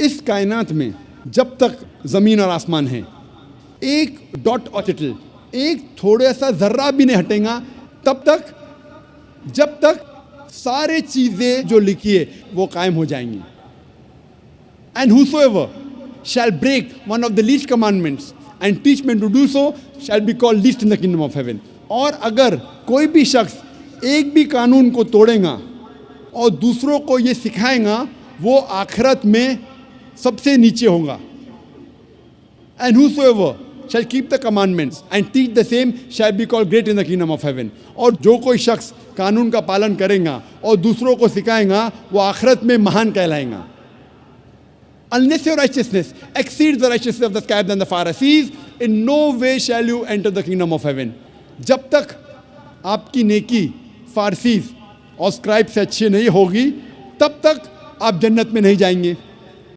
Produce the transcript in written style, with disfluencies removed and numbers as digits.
इस कायनात में जब तक ज़मीन और आसमान है, एक डॉट और टिटल, एक थोड़ा सा ज़र्रा भी नहीं हटेगा तब तक, जब तक सारे चीज़ें जो लिखी है वो कायम हो जाएंगी. And whosoever shall break one of the least commandments and teach men to do so shall be called least in the kingdom of heaven. और अगर कोई भी शख्स एक भी कानून को तोड़ेगा और दूसरों को ये सिखाएगा, वो आखिरत में सबसे नीचे होगा. And whosoever shall keep the commandments and teach the same shall be called great in the kingdom of heaven. और जो कोई शख्स कानून का पालन करेगा और दूसरों को सिखाएगा, वो आखिरत में महान कहलाएगा. Unless your righteousness exceeds the righteousness of the scribes and the Pharisees, in no way shall you enter the kingdom of heaven. जब तक आपकी नेकी फारसीज और स्क्राइब से अच्छी नहीं होगी, तब तक आप जन्नत में नहीं जाएंगे.